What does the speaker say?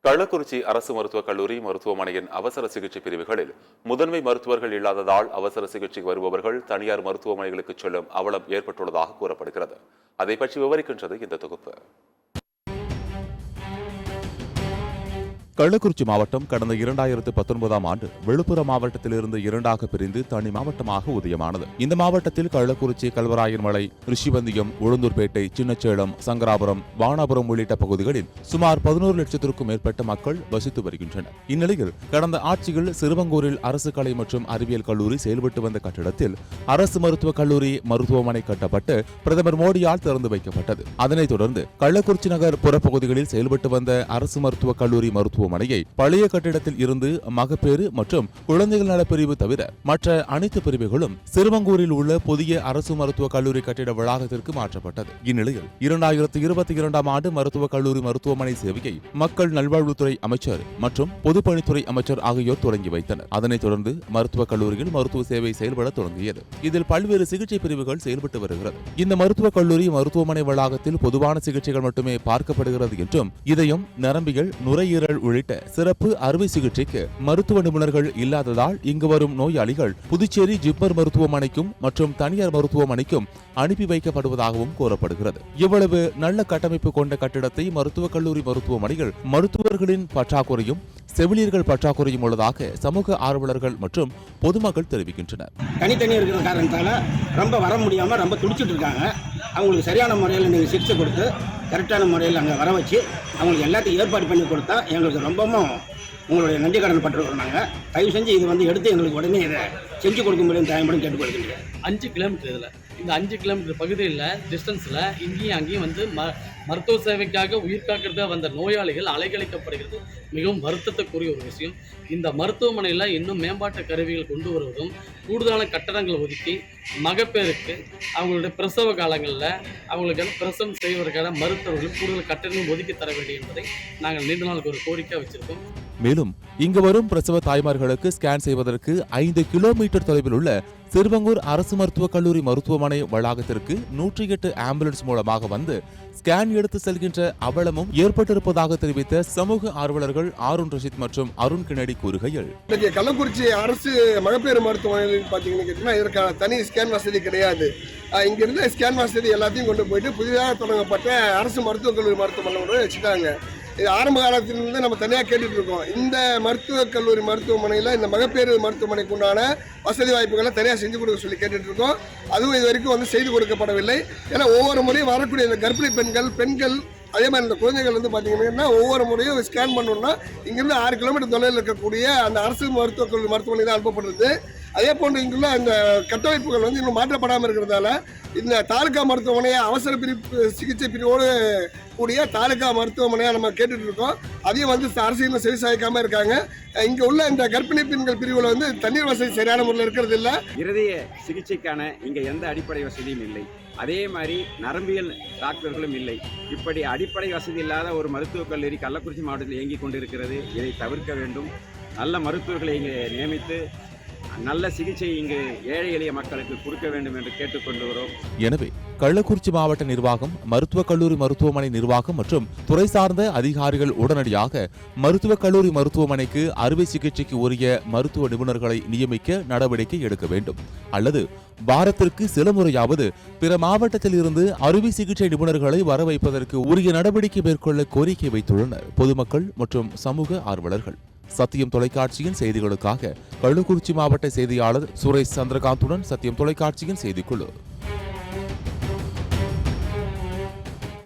கள்ளக்குறிச்சி அரசு மருத்துவக் கல்லூரி மருத்துவமனையின் அவசர சிகிச்சை பிரிவுகளில் முதன்மை மருத்துவர்கள் இல்லாததால் அவசர சிகிச்சைக்கு வருபவர்கள் தனியார் மருத்துவமனைகளுக்கு செல்லும் அவலம் ஏற்பட்டுள்ளதாக கூறப்படுகிறது. அதை பற்றி விவரிக்கின்றது இந்த தொகுப்பு. கள்ளக்குறிச்சி மாவட்டம் கடந்த 2019ஆம் ஆண்டு விழுப்புரம் மாவட்டத்திலிருந்து இரண்டாக பிரிந்து தனி மாவட்டமாக உதயமானது. இந்த மாவட்டத்தில் கள்ளக்குறிச்சி, கல்வராயன்மலை, ரிஷிவந்தியம், உளுந்தூர்பேட்டை, சின்னச்சேலம், சங்கராபுரம், வானாபுரம் உள்ளிட்ட பகுதிகளில் சுமார் 11 லட்சத்திற்கும் மேற்பட்ட மக்கள் வசித்து வருகின்றனர். இந்நிலையில் கடந்த ஆட்சியில் சிறுவங்கூரில் அரசு கலை மற்றும் அறிவியல் கல்லூரி செயல்பட்டு வந்த கட்டிடத்தில் அரசு மருத்துவக் கல்லூரி மருத்துவமனை கட்டப்பட்டு பிரதமர் மோடியால் திறந்து வைக்கப்பட்டது. அதனைத் தொடர்ந்து கள்ளக்குறிச்சி நகர் புறப்பகுதிகளில் செயல்பட்டு வந்த அரசு மருத்துவக் கல்லூரி மருத்துவமனையை பழைய கட்டிடத்தில் இருந்து மகப்பேறு மற்றும் குழந்தைகள் நலப்பிரிவு தவிர மற்ற அனைத்து பிரிவுகளும் சிறுவங்கூரில் உள்ள புதிய அரசு மருத்துவக் கல்லூரி கட்டிட வளாகத்திற்கு மாற்றப்பட்டது. இந்நிலையில் 2022ஆம் ஆண்டு மருத்துவக் கல்லூரி மருத்துவமனை சேவையை மக்கள் நல்வாழ்வுத்துறை அமைச்சர் மற்றும் பொதுப்பணித்துறை அமைச்சர் ஆகியோர் தொடங்கி வைத்தனர். அதனைத் தொடர்ந்து மருத்துவக் கல்லூரியில் மருத்துவ சேவை செயல்பட தொடங்கியது. இதில் பல்வேறு சிகிச்சை பிரிவுகள் செயல்பட்டு வருகிறது. இந்த மருத்துவக் கல்லூரி மருத்துவமனை வளாகத்தில் பொதுவான சிகிச்சைகள் மட்டுமே பார்க்கப்படுகிறது என்றும் இதயம், நரம்பியல், நுரையீரல் உள்ளிட்ட சிறப்பு அறுவை சிகிச்சைக்கு மருத்துவ நிபுணர்கள் இல்லாததால் இங்கு வரும் நோயாளிகள் புதுச்சேரி ஜிப்மர் மருத்துவமனைக்கும் மற்றும் தனியார் மருத்துவமனைக்கும் அனுப்பி வைக்கப்படுவதாகவும் கூறப்படுகிறது. இவ்வளவு நல்ல கட்டமைப்பு கொண்ட கட்டிடத்தை மருத்துவக் கல்லூரி மருத்துவமனையில் மருத்துவர்களின் பற்றாக்குறையும் செவிலியர்கள் பற்றாக்குறையும் உள்ளதாக சமூக ஆர்வலர்கள் மற்றும் பொதுமக்கள் தெரிவிக்கின்றனர். தனித்தனி இருக்கிற காரணத்தால ரொம்ப வர முடியாமல் ரொம்ப துடிச்சிட்டு இருக்காங்க. அவங்களுக்கு சரியான முறையில் நீங்கள் சிகிச்சை கொடுத்து கரெக்டான முறையில் அங்கே வர வச்சு அவங்களுக்கு எல்லாத்தையும் ஏற்பாடு பண்ணி கொடுத்தா எங்களுக்கு ரொம்பவும் உங்களுடைய நன்றி கடன் பட்டிருக்கிறோம். நாங்கள் தயவு செஞ்சு இது எடுத்து எங்களுக்கு உடனே இதை செஞ்சு கொடுக்க முடியும் தாயப்படும் கேட்டுக்கொள்கிறேன். 5 கிலோமீட்டர் இதில் இந்த 5 கிலோமீட்டர் பகுதியில் டிஸ்டன்ஸில் இங்கேயும் அங்கேயும் மருத்துவ சேவைக்காக உயிர் காக்கிறத வந்த நோயாளிகள் அலைக்கழிக்கப்படுகிறது. மிகவும் வருத்தத்துக்குரிய ஒரு விஷயம். இந்த மருத்துவமனையில் இன்னும் மேம்பாட்டு கருவிகள் கொண்டு வருவதும் கூடுதலான கட்டடங்களை ஒதுக்கி மகப்பேருக்கு அவங்களுடைய பிரசவ காலங்களில் அவங்களுக்கு பிரசவம் செய்வதற்கான மருத்துவர்களும் கூடுதல் கட்டணங்களும் ஒதுக்கி தர வேண்டும் என்பதை நாங்கள் நீண்ட நாளுக்கு ஒரு கோரிக்கை வச்சிருக்கோம். மேலும் இங்கு வரும் பிரசவ தாய்மார்களுக்கு ஸ்கேன் செய்வதற்கு 5 கிலோமீட்டர் தொலைவில் உள்ள சிறுவங்கூர் அரசு மருத்துவக் கல்லூரி மருத்துவமனை வளாகத்திற்கு 108 ஆம்புலன்ஸ் மூலமாக வந்து ஸ்கேன் எடுத்து செல்கின்ற அவலமும் ஏற்பட்டிருப்பதாக தெரிவித்த சமூக ஆர்வலர்கள் ஆருண் ரஷித் மற்றும் அருண் கிணடி கூறுகையில், கள்ளக்குறிச்சி அரசு மகப்பேறு மருத்துவமனையில் பார்த்தீங்கன்னா இதற்கான தனி ஸ்கேன் வசதி கிடையாது. இங்கிருந்த ஸ்கேன் வசதி எல்லாத்தையும் கொண்டு போயிட்டு புதிதாக தொடங்கப்பட்ட அரசு மருத்துவக் கல்லூரி மருத்துவமனை வச்சுட்டாங்க. இது ஆரம்ப காலத்திலிருந்து நம்ம தனியாக கேட்டுட்டு இருக்கோம். இந்த மருத்துவக் கல்லூரி மருத்துவமனையில் இந்த மகப்பேறு மருத்துவமனைக்கு உண்டான வசதி வாய்ப்புகளை தனியாக செஞ்சு கொடுக்க சொல்லி கேட்டுட்டு இருக்கோம். அதுவும் இது வரைக்கும் செய்து கொடுக்கப்படவில்லை. ஏன்னா ஒவ்வொரு முறையும் வரக்கூடிய இந்த கர்ப்பிணி பெண்கள் அதே மாதிரி இந்த குழந்தைகள் பார்த்தீங்கன்னா ஒவ்வொரு முறையும் ஸ்கேன் பண்ணணும்னா இங்கிருந்து 6 கிலோமீட்டர் தொலைவில் இருக்கக்கூடிய அந்த அரசு மருத்துவக் கல்லூரி மருத்துவமனை தான் அனுப்பப்படுறது. அதே போன்று இங்குள்ள இந்த கட்டமைப்புகள் இன்னும் மாற்றப்படாமல் இருக்கிறதால இந்த தாலுகா மருத்துவமனையை அவசர பிரிவு சிகிச்சை பிரிவோடு கூடிய தாலுகா மருத்துவமனையாக நம்ம கேட்டுட்டு இருக்கோம். அதையும் அரசியலும் செவி சாய்க்காம இருக்காங்க. இங்கே உள்ள இந்த கர்ப்பிணி பெண்கள் பிரிவில் தண்ணீர் வசதி சரியான முறையில் இருக்கிறது இல்லை. இருதய சிகிச்சைக்கான இங்கே எந்த அடிப்படை வசதியும் இல்லை. அதே மாதிரி நரம்பியல் டாக்டர்களும் இல்லை. இப்படி அடிப்படை வசதி இல்லாத ஒரு மருத்துவக் கல்லூரி கள்ளக்குறிச்சி மாவட்டத்தில் இயங்கிக் கொண்டிருக்கிறது. இதை தவிர்க்க வேண்டும். நல்ல மருத்துவர்களை இங்கே நியமித்து நல்ல சிகிச்சை இங்கு ஏழை எளிய மக்களுக்கு கொடுக்க வேண்டும் என்று கேட்டுக்கொண்டுகிறோம். எனவே கள்ளக்குறிச்சி மாவட்ட நிர்வாகம், மருத்துவக் கல்லூரி மருத்துவமனை நிர்வாகம் மற்றும் துறை சார்ந்த அதிகாரிகள் உடனடியாக மருத்துவக் கல்லூரி மருத்துவமனைக்கு அறுவை சிகிச்சைக்கு உரிய மருத்துவ நிபுணர்களை நியமிக்க நடவடிக்கை எடுக்க வேண்டும். அல்லது வாரத்திற்கு சில முறையாவது பிற மாவட்டத்தில் இருந்து அறுவை சிகிச்சை நிபுணர்களை வர வைப்பதற்கு உரிய நடவடிக்கை மேற்கொள்ள கோரிக்கை வைத்துள்ளனர் பொதுமக்கள் மற்றும் சமூக ஆர்வலர்கள். சத்தியம் தொலைக்காட்சியின் செய்திகளுக்காக கள்ளக்குறிச்சி மாவட்ட செய்தியாளர் சுரேஷ் சந்திரகாந்துடன் சத்தியம் தொலைக்காட்சியின் செய்திக்குழு.